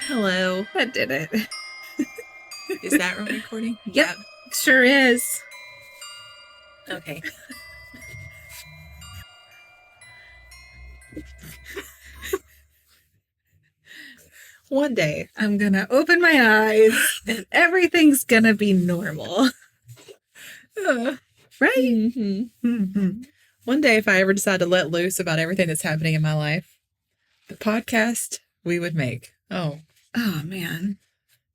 Hello. That did it. Is that room recording? Yep. Sure is. Okay. One day I'm going to open my eyes and everything's going to be normal. Right? Mm-hmm. Mm-hmm. One day, if I ever decide to let loose about everything that's happening in my life, the podcast we would make. Oh, man.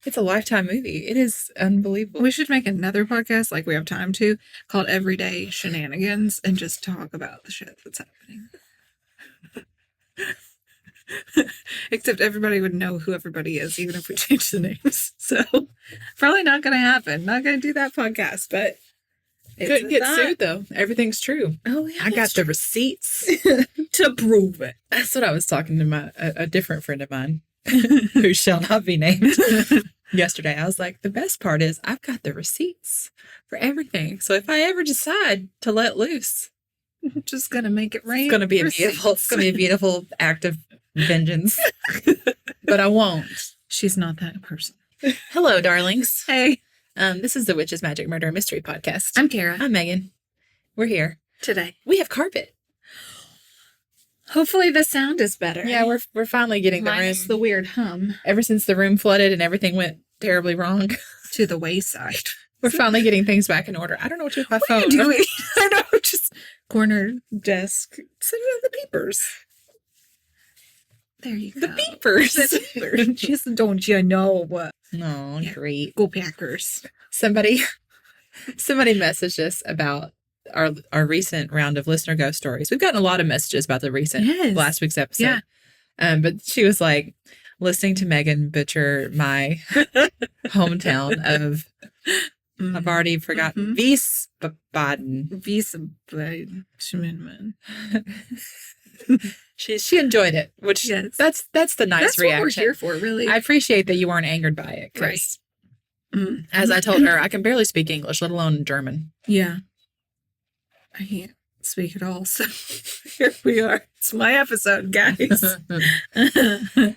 It's a Lifetime movie. It is unbelievable. We should make another podcast, like we have time to, called Everyday Shenanigans, and just talk about the shit that's happening. Except everybody would know who everybody is, even if we change the names. So, probably not going to happen. Not going to do that podcast, but couldn't get sued, though. Everything's true. Oh, yeah. I got the receipts to prove it. That's what I was talking to a different friend of mine, who shall not be named, yesterday. I was like, the best part is I've got the receipts for everything. So if I ever decide to let loose, I'm just going to make it rain. It's going to be a beautiful act of vengeance. But I won't. She's not that person. Hello, darlings. Hey. This is the Witches, Magic, Murder, Mystery Podcast. I'm Kara. I'm Megan. We're here. Today. We have carpet. Hopefully the sound is better. Yeah, we're finally getting the room. Minus the weird hum. Ever since the room flooded and everything went terribly wrong. To the wayside. We're finally getting things back in order. I don't know what you're What are you doing? I know, just corner desk. Send on the papers. There you go. The beepers. The beepers. Just don't you know what? No, great. Go Packers. Somebody messaged us about our recent round of listener ghost stories. We've gotten a lot of messages about the recent last week's episode. Yeah. But she was like, listening to Megan butcher my hometown of, I've already forgotten, Wiesbaden. Wiesbaden. She enjoyed it, which that's the nice reaction. That's what we're here for, really. I appreciate that you weren't angered by it. Right. As I told her, I can barely speak English, let alone German. Yeah. I can't speak at all, so here we are. It's my episode, guys.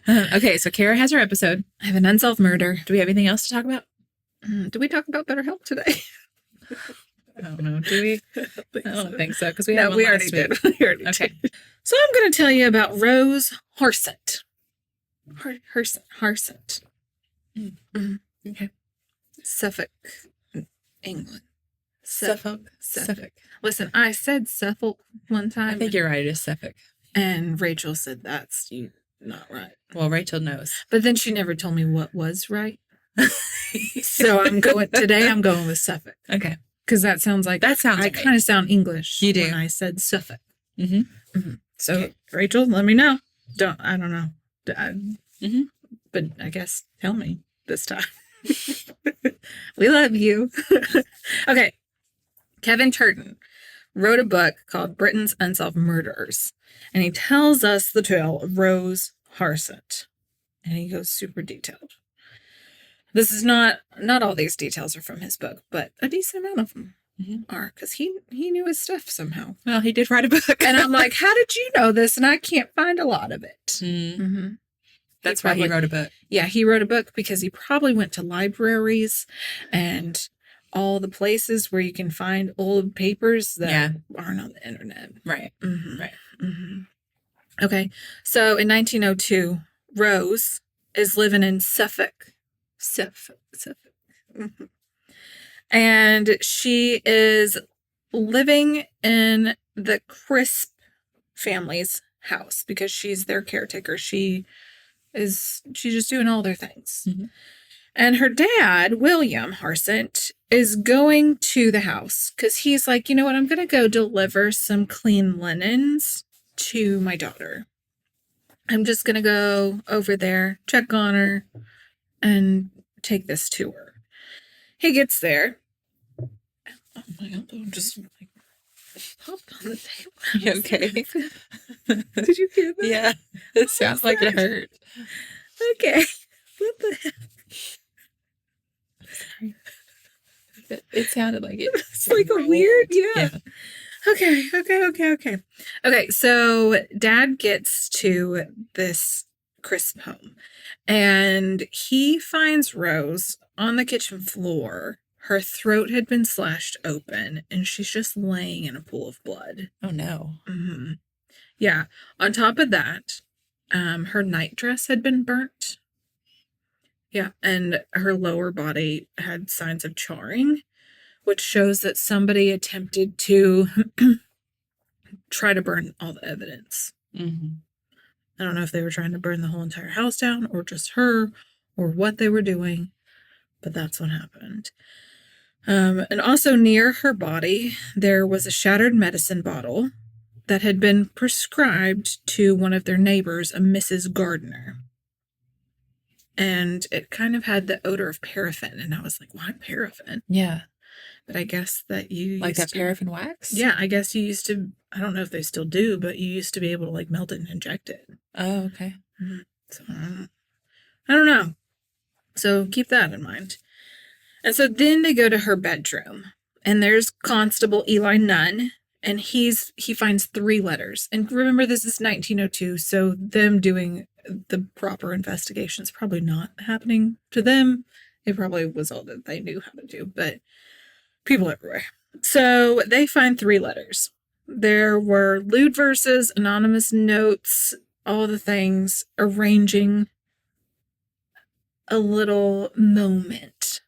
Okay, so Kara has her episode. I have an unsolved murder. Do we have anything else to talk about? Do we talk about BetterHelp today? I don't know. Do we? I don't think so, because we already did. We already did. So I'm going to tell you about Rose Harsent. Harsent. Okay. Suffolk, England. Suffolk. Listen, I said Suffolk one time. I think you're right. It is Suffolk. And Rachel said that's not right. Well, Rachel knows. But then she never told me what was right. So I'm going with Suffolk. Okay. Because that sounds like I kind of sound English. You do. When I said Suffolk. Mm-hmm. Mm-hmm. So okay. Rachel, let me know. I don't know. But I guess tell me this time. We love you. Okay. Kevin Turton wrote a book called Britain's Unsolved Murders. And he tells us the tale of Rose Harsent. And he goes super detailed. This is not all these details are from his book, but a decent amount of them are, because he knew his stuff somehow. Well, he did write a book. And I'm like, how did you know this? And I can't find a lot of it. Mm-hmm. That's why he wrote a book. Yeah, he wrote a book because he probably went to libraries and all the places where you can find old papers that aren't on the internet. Right. Mm-hmm. Right. Mm-hmm. Okay. So in 1902, Rose is living in Suffolk. Mm-hmm. And she is living in the Crisp family's house because she's their caretaker. She's just doing all their things. Mm-hmm. And her dad, William Harsent, is going to the house because he's like, you know what? I'm going to go deliver some clean linens to my daughter. I'm just going to go over there, check on her, and take this to her. He gets there. Oh, my elbow just popped on the table. You okay? Did you hear that? Yeah. It sounds like it hurt. Okay. What the heck? Sorry. It sounded like it. It's like a weird, yeah. Okay, so Dad gets to this Crisp's home. And he finds Rose on the kitchen floor. Her throat had been slashed open, and she's just laying in a pool of blood. Oh, no. Mm-hmm. Yeah. On top of that, her nightdress had been burnt. Yeah. And her lower body had signs of charring, which shows that somebody attempted to try to burn all the evidence. Mm-hmm. I don't know if they were trying to burn the whole entire house down or just her or what they were doing, but that's what happened. And also near her body, there was a shattered medicine bottle that had been prescribed to one of their neighbors, a Mrs. Gardner. And it kind of had the odor of paraffin. And I was like, why paraffin? Yeah. But I guess that you like that paraffin wax? Yeah, I guess you used to, I don't know if they still do, but you used to be able to like melt it and inject it. Oh, okay. Mm-hmm. So, I don't know. So keep that in mind. And so then they go to her bedroom, and there's Constable Eli Nunn, and he finds 3 letters. And remember, this is 1902, so them doing the proper investigations probably not happening to them. It probably was all that they knew how to do, but people everywhere. So they find 3 letters. There were lewd verses, anonymous notes, all the things, arranging a little moment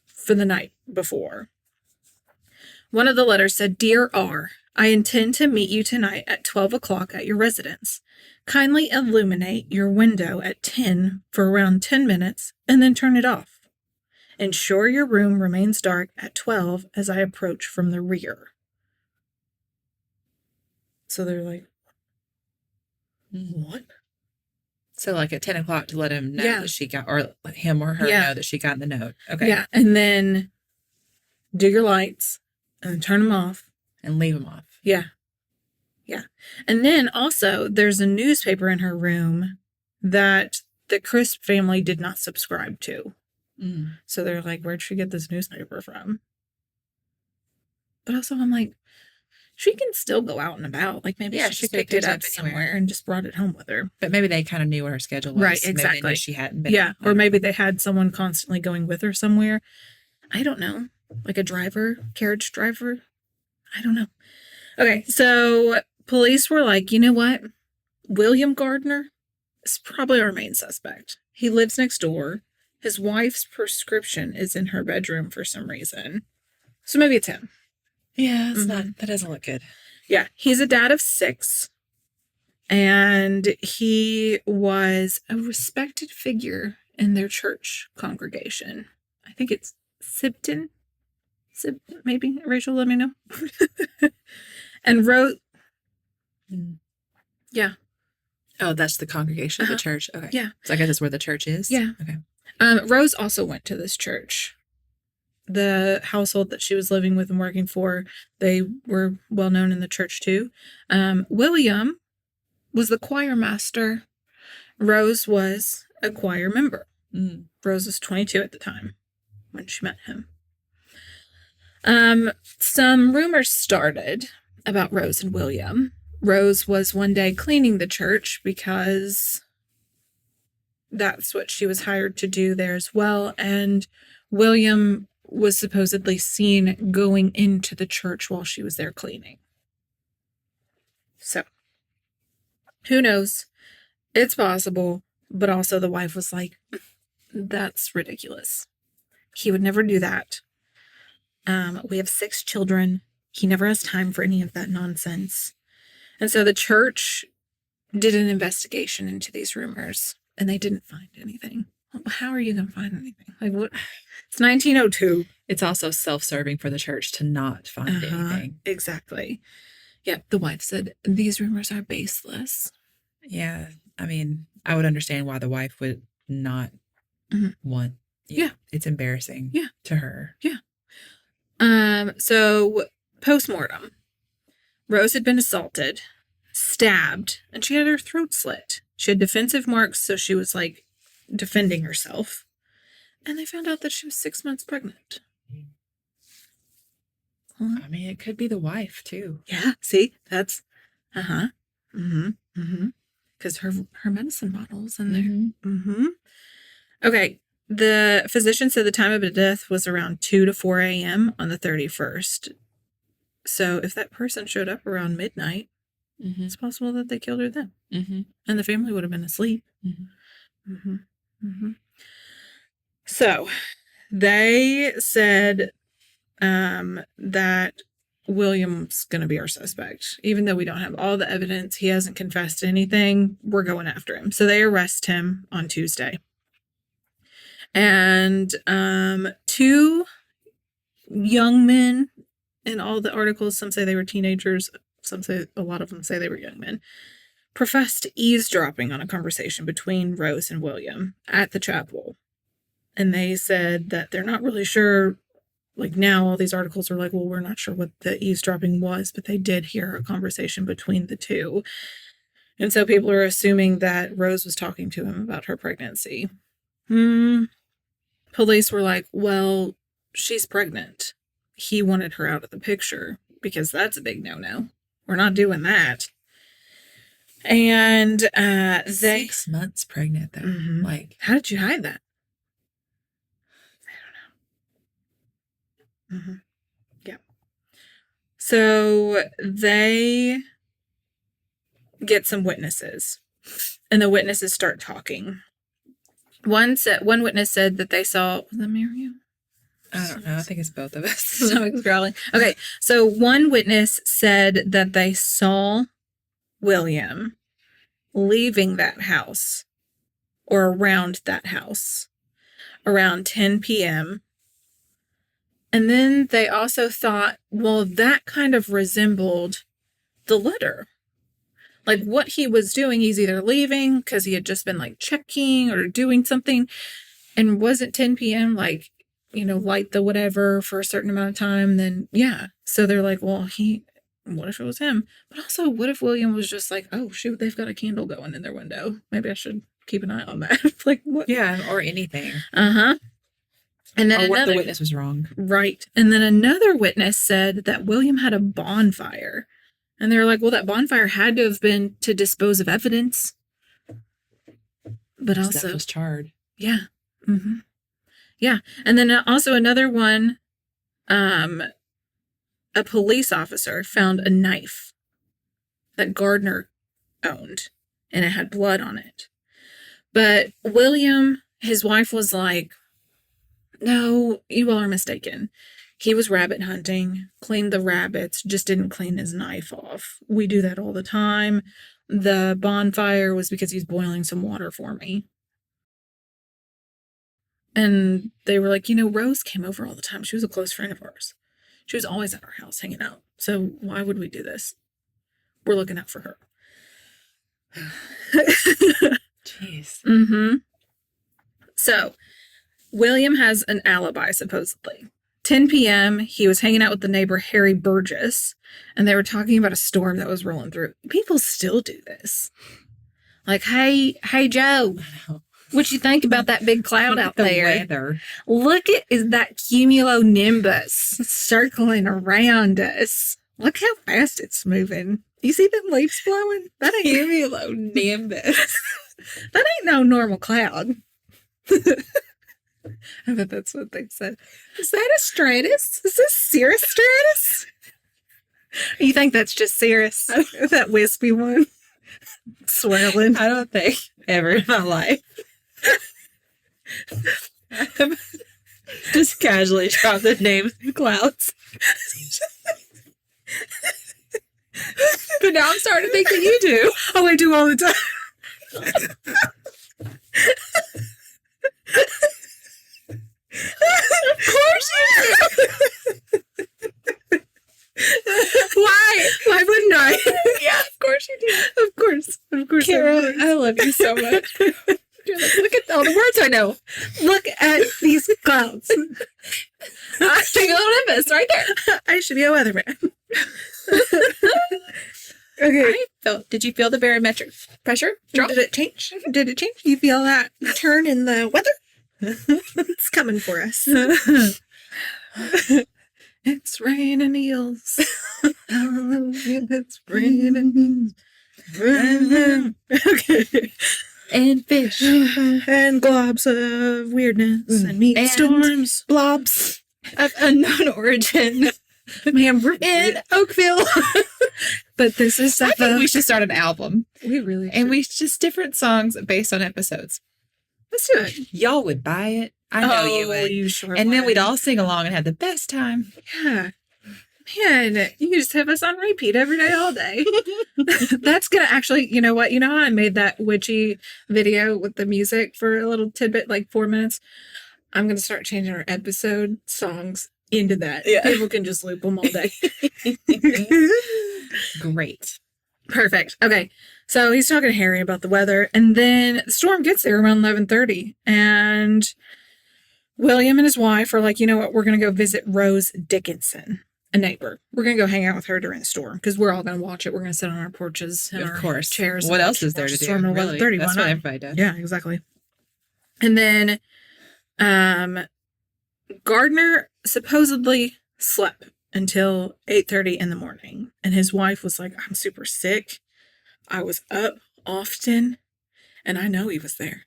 for the night before. One of the letters said, "Dear R, I intend to meet you tonight at 12 o'clock at your residence. Kindly illuminate your window at 10 for around 10 minutes and then turn it off. Ensure your room remains dark at 12 as I approach from the rear." So they're like, what? So like at 10 o'clock to let him know Yeah. that she got, or let him or her Yeah. know that she got the note. Okay. Yeah, and then do your lights and then turn them off. And leave them off. Yeah. Yeah. And then also there's a newspaper in her room that the Crisp family did not subscribe to. Mm. So they're like, where'd she get this newspaper from? But also I'm like, she can still go out and about. Like maybe she just picked it up somewhere and just brought it home with her. But maybe they kind of knew what her schedule was. Right, Maybe they exactly. knew she hadn't been. Yeah, or maybe they had someone constantly going with her somewhere. I don't know. Like a driver, carriage driver. I don't know. Okay, so police were like, you know what? William Gardner is probably our main suspect. He lives next door. His wife's prescription is in her bedroom for some reason. So maybe it's him. Yeah, it's not, that doesn't look good. Yeah, he's a dad of 6. And he was a respected figure in their church congregation. I think it's Sibton, maybe. Rachel, let me know. And wrote... Yeah. Oh, that's the congregation of the church? Okay. Yeah. So I guess that's where the church is? Yeah. Okay. Rose also went to this church. The household that she was living with and working for, they were well known in the church too. William was the choir master. Rose was a choir member. Rose was 22 at the time when she met him. Some rumors started about Rose and William. Rose was one day cleaning the church because that's what she was hired to do there as well. And William was supposedly seen going into the church while she was there cleaning. So, who knows? It's possible. But also the wife was like, that's ridiculous. He would never do that. We have 6 children. He never has time for any of that nonsense. And so the church did an investigation into these rumors, and they didn't find anything. How are you going to find anything? Like, what? It's 1902. It's also self-serving for the church to not find anything. Exactly. Yeah, the wife said, these rumors are baseless. Yeah, I mean, I would understand why the wife would not want. Yeah, it's embarrassing. Yeah, to her. Yeah. So postmortem, Rose had been assaulted, stabbed, and she had her throat slit. She had defensive marks, so she was like defending herself. And they found out that she was 6 months pregnant. I mean, it could be the wife too. Yeah. See, that's because her medicine bottles in there. Mm-hmm. Okay. The physician said the time of the death was around 2 to 4 a.m. on the 31st. So if that person showed up around midnight, it's possible that they killed her then. And the family would have been asleep. So they said that William's going to be our suspect. Even though we don't have all the evidence, he hasn't confessed to anything, we're going after him. So they arrest him on Tuesday. And 2 young men, in all the articles, some say they were teenagers, a lot of them say they were young men, professed eavesdropping on a conversation between Rose and William at the chapel. And they said that they're not really sure. Like, now all these articles are like, well, we're not sure what the eavesdropping was, but they did hear a conversation between the two. And so people are assuming that Rose was talking to him about her pregnancy. Police were like, well, she's pregnant. He wanted her out of the picture because that's a big no-no. We're not doing that. And 6 months pregnant, though. Like, how did you hide that? I don't know. Yeah. So they get some witnesses, and the witnesses start talking. One witness said that they saw. Was that Miriam? I don't know. I think it's both of us. Stomach's growling. Okay, so one witness said that they saw William leaving that house, or around that house, around 10 p.m. And then they also thought, well, that kind of resembled the letter. Like, what he was doing, he's either leaving because he had just been, like, checking or doing something, and wasn't 10 p.m., like, you know, light the whatever for a certain amount of time, then, yeah. So they're like, well, what if it was him? But also, what if William was just like, oh, shoot, they've got a candle going in their window. Maybe I should keep an eye on that. Like, what? Yeah, or anything. And then what the witness was wrong. Right. And then another witness said that William had a bonfire. And they were like, well, that bonfire had to have been to dispose of evidence. But also, that was charred. Yeah. Yeah. And then also another one, a police officer found a knife that Gardner owned, and it had blood on it. But William, his wife, was like, no, you all are mistaken. He was rabbit hunting, cleaned the rabbits, just didn't clean his knife off. We do that all the time. The bonfire was because he's boiling some water for me. And they were like, you know, Rose came over all the time. She was a close friend of ours. She was always at our house hanging out. So why would we do this? We're looking out for her. Jeez. So William has an alibi, supposedly. 10 p.m., he was hanging out with the neighbor, Harry Burgess, and they were talking about a storm that was rolling through. People still do this. Like, hey, Joe, what you think about that big cloud out there? Weather. Look at that cumulonimbus circling around us. Look how fast it's moving. You see them leaves blowing? That ain't cumulonimbus. That ain't no normal cloud. I bet that's what they said. Is that a stratus? Is this cirrus stratus? You think that's just cirrus? That wispy one? Swirling. I don't think ever in my life. Just casually drop the names of clouds. But now I'm starting to think that you do. Oh, I do all the time. Of course you do. Why? Why wouldn't I? Yeah, of course you do. Of course. Kara, I love you so much. You're like, look at all the words I know. Look at these clouds. Cumulonimbus right there. I should be a weatherman. Okay. Did you feel the barometric pressure drop? Did it change? You feel that turn in the weather? It's coming for us. It's raining eels. Hallelujah, it's raining eels. Okay. And fish. And globs of weirdness and meat and storms. Blobs of unknown origin. Man, we're in Oakville. But this is I think we should start an album. We really should. And we just different songs based on episodes. Let's do it. Y'all would buy it. I know you would. You sure and would. then we'd all sing along and have the best time. Yeah. Man, you can just have us on repeat every day, all day. That's going to actually, you know what? You know how I made that witchy video with the music for a little tidbit, like 4 minutes? I'm going to start changing our episode songs into that. Yeah. People can just loop them all day. Great. Perfect. Okay. So he's talking to Harry about the weather, and then the storm gets there around 11:30, and William and his wife are like, you know what? We're going to go visit Rose Dickinson, a neighbor. We're going to go hang out with her during the storm because we're all going to watch it. We're going to sit on our porches and our chairs. What else is there to do? Storm at 11:30. That's what everybody does. Yeah, exactly. And then Gardner supposedly slept until 8:30 in the morning. And his wife was like, I'm super sick. I was up often. And I know he was there.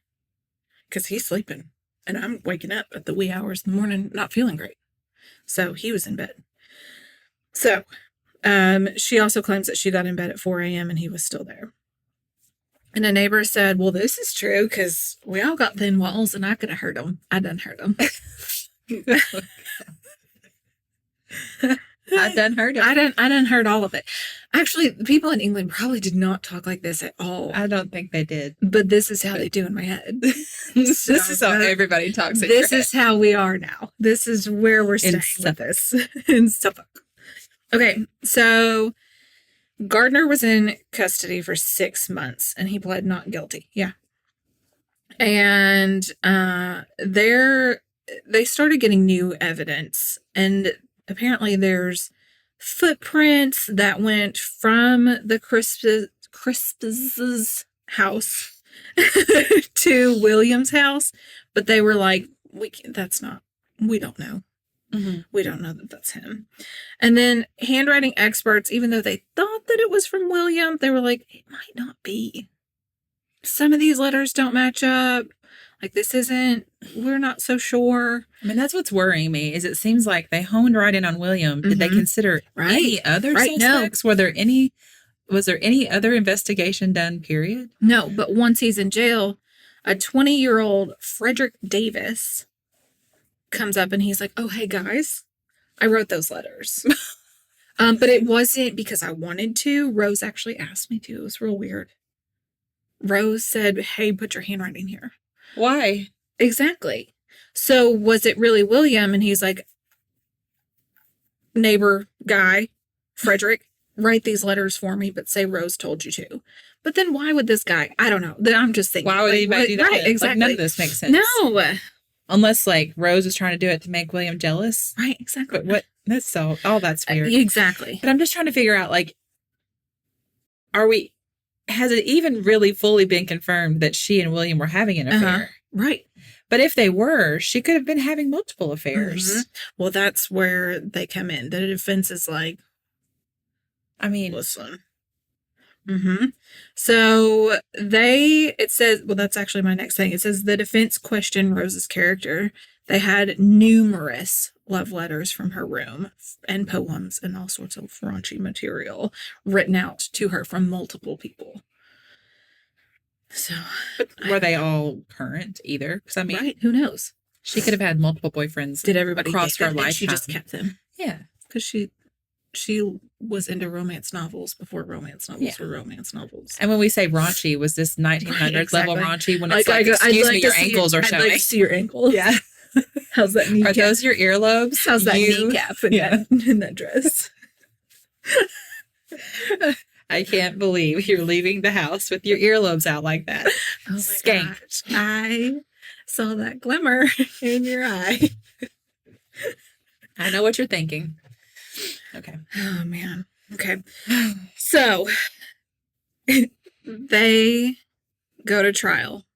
Because he's sleeping. And I'm waking up at the wee hours in the morning, not feeling great. So he was in bed. So she also claims that she got in bed at 4 a.m. and he was still there. And a neighbor said, well, this is true because we all got thin walls and I could have heard them. I done heard them. I done heard it. I done heard all of it. Actually, people in England probably did not talk like this at all. I don't think they did. But this is how they do in my head. This is how everybody talks. This is how we are now. This is where we're staying with this. In Suffolk. Okay, so Gardner was in custody for 6 months and he pled not guilty. Yeah. And they started getting new evidence, and apparently there's footprints that went from the Crisp's house to William's house, but they were like, we don't know. Mm-hmm. We don't know that that's him. And then handwriting experts, even though they thought that it was from William, they were like, it might not be. Some of these letters don't match up. Like, we're not so sure. I mean, that's what's worrying me, is it seems like they honed right in on William. Did they consider any other suspects? No. Was there any other investigation done, period? No, but once he's in jail, a 20-year-old Frederick Davis comes up and he's like, oh, hey, guys, I wrote those letters. But it wasn't because I wanted to. Rose actually asked me to. It was real weird. Rose said, hey, put your handwriting here. Why? Exactly. So was it really William? And he's like, neighbor guy, Frederick, write these letters for me, but say Rose told you to. But then why would this guy? I don't know. I'm just thinking. Why would anybody do that? Right, exactly. Like, none of this makes sense. No. Unless, like, Rose is trying to do it to make William jealous. Right, exactly. But what? That's weird. Exactly. But I'm just trying to figure out, like, has it even really fully been confirmed that she and William were having an affair? Right. But if they were, she could have been having multiple affairs. Mm-hmm. Well, that's where they come in. The defense is like, I mean, listen. Mm-hmm. So it says, well, that's actually my next thing. It says the defense questioned Rose's character. They had numerous love letters from her room and poems and all sorts of raunchy material written out to her from multiple people. So, but were they all current either? Because I mean, right? Who knows? She could have had multiple boyfriends. Did everybody across her life? She just kept them. Yeah, because she was into romance novels before romance novels were romance novels. And when we say raunchy, was this 1900s level raunchy? When it's like, excuse me, your ankles are showing. I'd like to see your ankles. Yeah. How's that kneecap? Are those your earlobes? How's that kneecap in that dress? I can't believe you're leaving the house with your earlobes out like that. Oh my Skank. Gosh. I saw that glimmer in your eye. I know what you're thinking. Okay. Oh, man. Okay. So, they go to trial.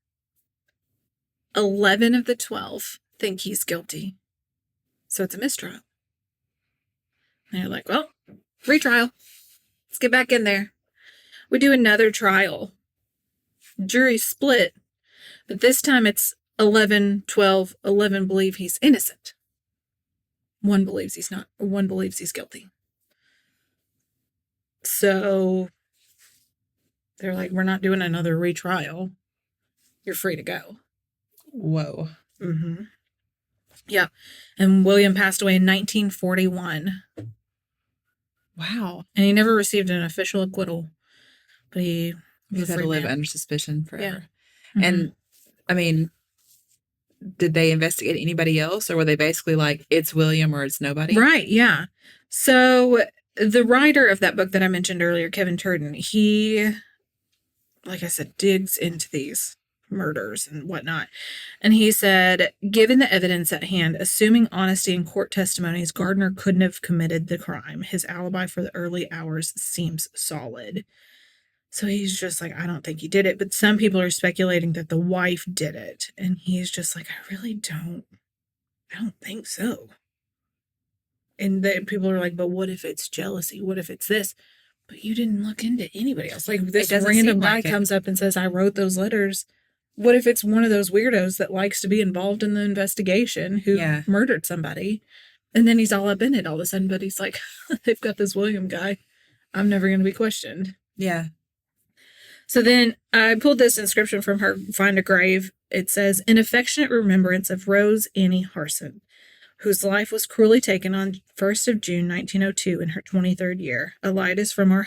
11 of the 12 think he's guilty. So it's a mistrial. And you're like, well, retrial. Let's get back in there. We do another trial. Jury split, but this time it's 11, 12, 11 believe he's innocent. One believes he's not. One believes he's guilty. So they're like, we're not doing another retrial. You're free to go. Whoa. Mm-hmm. Yeah. And William passed away in 1941. Wow. And he never received an official acquittal. But he He's had to live under suspicion forever. Yeah. Mm-hmm. And, I mean, did they investigate anybody else? Or were they basically like, it's William or it's nobody? Right, yeah. So the writer of that book that I mentioned earlier, Kevin Turden, he, like I said, digs into these murders and whatnot. And he said, given the evidence at hand, assuming honesty in court testimonies, Gardner couldn't have committed the crime. His alibi for the early hours seems solid. So he's just like, I don't think he did it. But some people are speculating that the wife did it. And he's just like, I don't think so. And then people are like, but what if it's jealousy? What if it's this? But you didn't look into anybody else. Like this random guy comes up and says, I wrote those letters. What if it's one of those weirdos that likes to be involved in the investigation who murdered somebody? And then he's all up in it all of a sudden, but he's like, they've got this William guy. I'm never going to be questioned. Yeah. So then I pulled this inscription from her Find a Grave. It says, in affectionate remembrance of Rose Annie Harsent, whose life was cruelly taken on 1st of June, 1902 in her 23rd year. A light is from our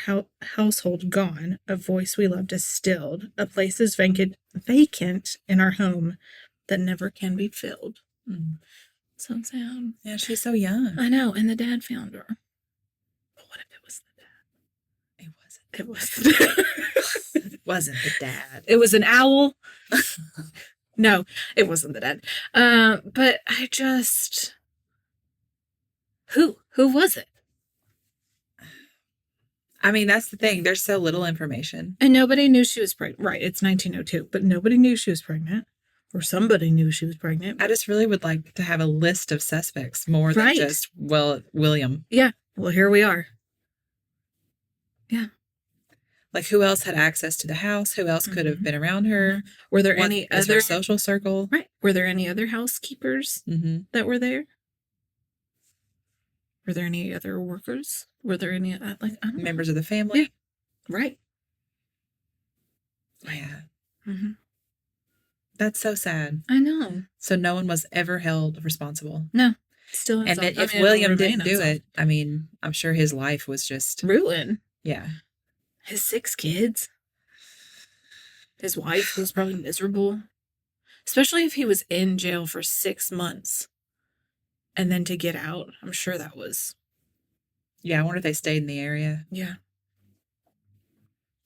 household gone. A voice we loved is stilled. A place is vacant in our home that never can be filled. So sad. Yeah, she's so young. I know. And the dad found her. But what if it was the dad? It wasn't. It was the dad. It wasn't the dad. It was an owl. No, it wasn't the dad. But I just... Who was it? I mean, that's the thing. There's so little information. And nobody knew she was pregnant. Right, it's 1902. But nobody knew she was pregnant. Or somebody knew she was pregnant. I just really would like to have a list of suspects more than just, William. Yeah. Well, here we are. Yeah. Like, who else had access to the house? Who else could have been around her? Were there any other... her social circle? Right. Were there any other housekeepers that were there? Were there any other workers? Were there any, I don't know. Members of the family? Yeah. Right. Yeah. Mm-hmm. That's so sad. I know. So no one was ever held responsible. No. Still and if William didn't do it, I mean, I'm sure his life was just... ruined. Yeah. His 6 kids. His wife was probably miserable. Especially if he was in jail for 6 months. And then to get out, I'm sure that was... Yeah, I wonder if they stayed in the area. Yeah.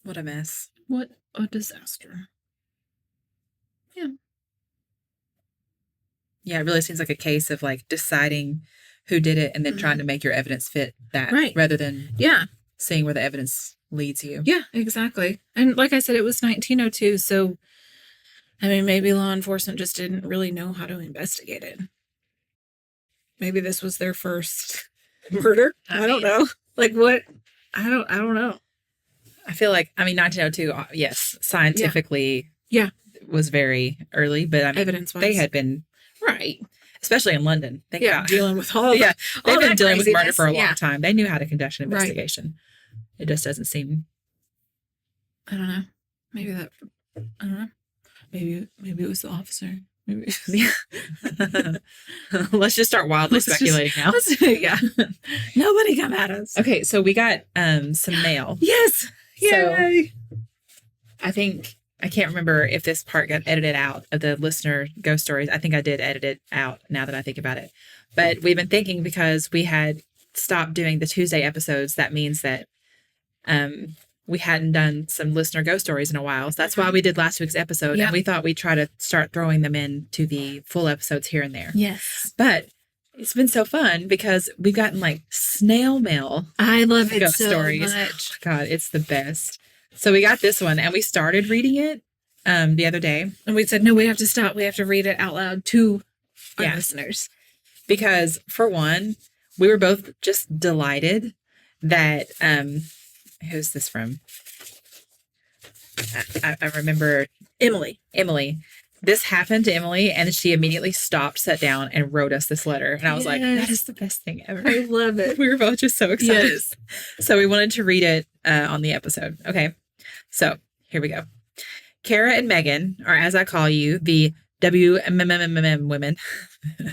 What a mess. What a disaster. Yeah. Yeah, it really seems like a case of like deciding who did it and then trying to make your evidence fit that. Right. Rather than seeing where the evidence leads you. Yeah, exactly. And like I said, it was 1902, so I mean, maybe law enforcement just didn't really know how to investigate it. Maybe this was their first murder. I don't know. Like what? I don't know. I feel like, 1902, yes, scientifically was very early, but I mean, evidence-wise, they had been, right. Especially in London. Think about dealing with all they've been dealing with murder for a long Yeah. time. They knew how to conduct an investigation. Right. It just doesn't seem. I don't know. Maybe that. I don't know. Maybe it was the officer. Maybe. Let's just start wildly speculating now. Yeah. Nobody come at us. Okay, so we got some mail. Yes. Yay. So I think I can't remember if this part got edited out of the listener ghost stories. I think I did edit it out now that I think about it. But we've been thinking because we had stopped doing the Tuesday episodes, that means that we hadn't done some listener ghost stories in a while. So that's why we did last week's episode. Yeah. And we thought we'd try to start throwing them into the full episodes here and there. Yes. But it's been so fun because we've gotten like snail mail. I love it ghost so stories. much. Oh, God, it's the best. So we got this one and we started reading it the other day. And we said, no, we have to stop. We have to read it out loud to our listeners. Because for one, we were both just delighted that, who's this from? I remember Emily. This happened to Emily, and she immediately stopped, sat down, and wrote us this letter. And I was like, that is the best thing ever. I love it. We were both just so excited. Yes. So we wanted to read it on the episode. Okay. So here we go. Kara and Megan, or as I call you, the WMMM women.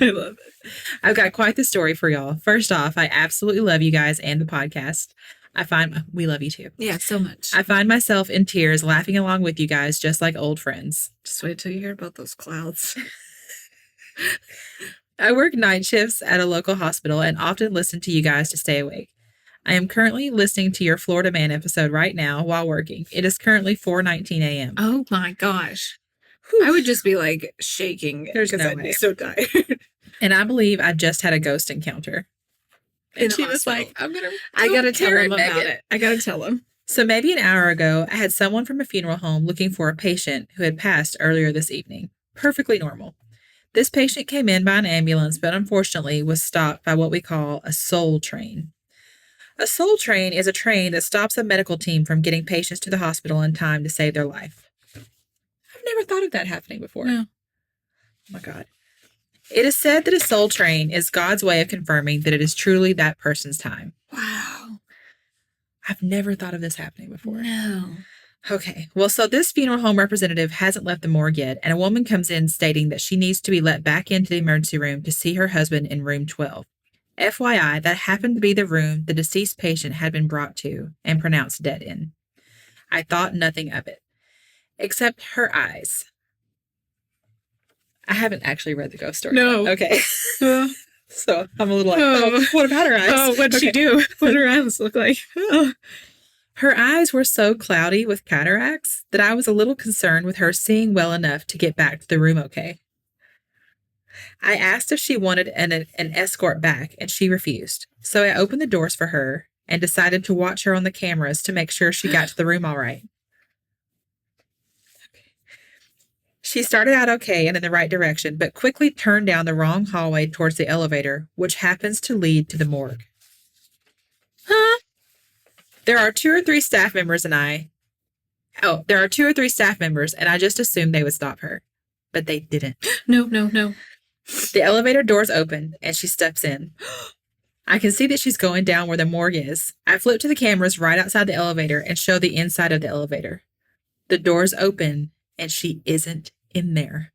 I love it. I've got quite the story for y'all. First off, I absolutely love you guys and the podcast. We love you too. Yeah, so much. I find myself in tears laughing along with you guys, just like old friends. Just wait till you hear about those clouds. I work night shifts at a local hospital and often listen to you guys to stay awake. I am currently listening to your Florida Man episode right now while working. It is currently 4:19 a.m. Oh my gosh. Whew. I would just be like shaking because I'd be so tired. And I believe I just had a ghost encounter. And she was like, I got to tell him about it. I got to tell him. So maybe an hour ago, I had someone from a funeral home looking for a patient who had passed earlier this evening. Perfectly normal. This patient came in by an ambulance, but unfortunately was stopped by what we call a soul train. A soul train is a train that stops a medical team from getting patients to the hospital in time to save their life. I've never thought of that happening before. No. Oh my God. It is said that a soul train is God's way of confirming that it is truly that person's time. Wow. I've never thought of this happening before. No. Okay. Well, so this funeral home representative hasn't left the morgue yet, and a woman comes in stating that she needs to be let back into the emergency room to see her husband in room 12. FYI, that happened to be the room the deceased patient had been brought to and pronounced dead in. I thought nothing of it, except her eyes. I haven't actually read the ghost story. No. Okay. So I'm a little like, what about her eyes? Oh, what'd she do? What did her eyes look like? Her eyes were so cloudy with cataracts that I was a little concerned with her seeing well enough to get back to the room okay. I asked if she wanted an escort back, and she refused. So I opened the doors for her and decided to watch her on the cameras to make sure she got to the room all right. She started out okay and in the right direction, but quickly turned down the wrong hallway towards the elevator, which happens to lead to the morgue. Huh? There are two or three staff members, and I just assumed they would stop her. But they didn't. No. The elevator doors open, and she steps in. I can see that she's going down where the morgue is. I flip to the cameras right outside the elevator and show the inside of the elevator. The doors open, and she isn't in there.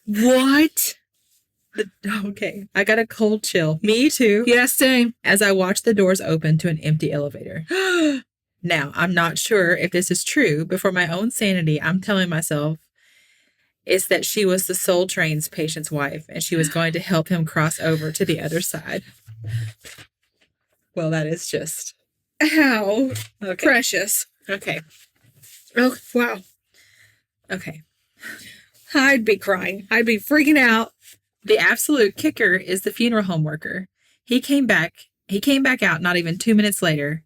What? Okay, I got a cold chill. Me too. Yeah, same. As I watched the doors open to an empty elevator. Now, I'm not sure if this is true, but for my own sanity, I'm telling myself it's that she was the soul train's patient's wife, and she was going to help him cross over to the other side. Well, that is just... How okay. Precious. Okay. Oh, wow. Okay. I'd be crying. I'd be freaking out. The absolute kicker is the funeral home worker. He came back out not even 2 minutes later.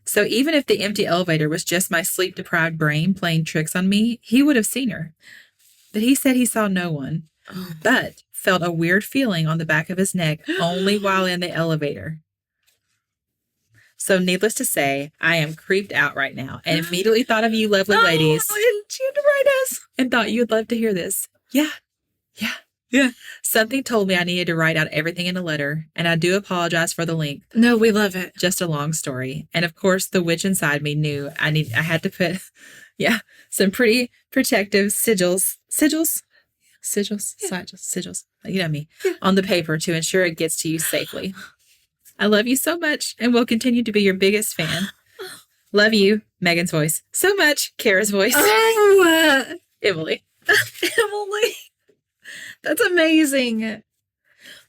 So even if the empty elevator was just my sleep-deprived brain playing tricks on me, he would have seen her. But he said he saw no one, but felt a weird feeling on the back of his neck only while in the elevator. So needless to say, I am creeped out right now and immediately thought of you lovely ladies. And she had to write us. And thought you'd love to hear this. Yeah. Something told me I needed to write out everything in a letter, and I do apologize for the length. No, we love it. Just a long story. And of course, the witch inside me knew I had to put, some pretty protective sigils. You know me, on the paper to ensure it gets to you safely. I love you so much and will continue to be your biggest fan. Love you, Megan's voice. So much, Kara's voice. Oh, Emily. Emily. That's amazing.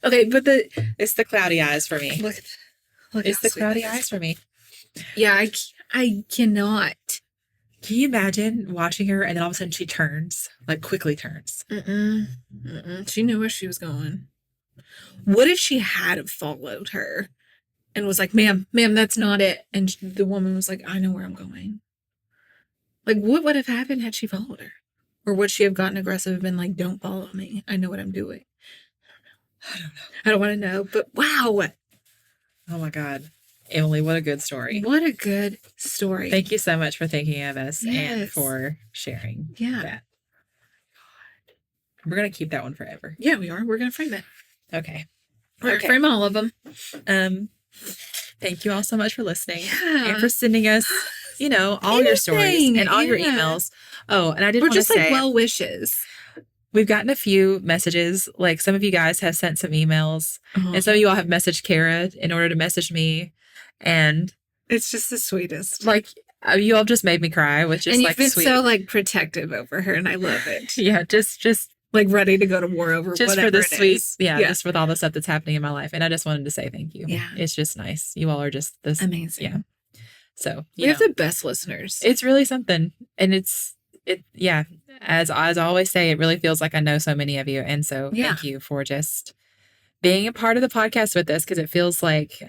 Okay, but it's the cloudy eyes for me. Look it's the cloudy eyes for me. Yeah, I cannot. Can you imagine watching her and then all of a sudden she turns, like quickly turns? She knew where she was going. What if she had followed her and was like, ma'am, that's not it. And the woman was like, I know where I'm going. Like, what would have happened had she followed her? Or would she have gotten aggressive and been like, don't follow me? I know what I'm doing. I don't know. I don't want to know, but wow. Oh my God. Emily, what a good story. What a good story. Thank you so much for thinking of us and for sharing that. We're going to keep that one forever. Yeah, we are. We're going to frame it. Okay. We're going to frame all of them. Thank you all so much for listening and for sending us, all your stories and all your emails. Oh, and I did want to say, well wishes. We've gotten a few messages. Like some of you guys have sent some emails, and some of you all have messaged Kara in order to message me, and it's just the sweetest. Like you all just made me cry, which is and like you've been sweet. so like protective over her, and I love it. Yeah, just like ready to go to war over just whatever for the sweet, yeah, just with all the stuff that's happening in my life, and I just wanted to say thank you. Yeah, it's just nice. You all are just this amazing. Yeah. So we have the best listeners. It's really something, and as I always say, it really feels like I know so many of you, and so thank you for just being a part of the podcast with us, because it feels like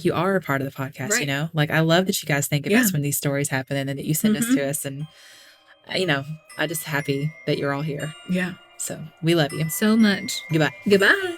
you are a part of the podcast. Right. Like I love that you guys think of us when these stories happen, and then that you send us to us, and I'm just happy that you're all here. Yeah. So we love you so much. Goodbye.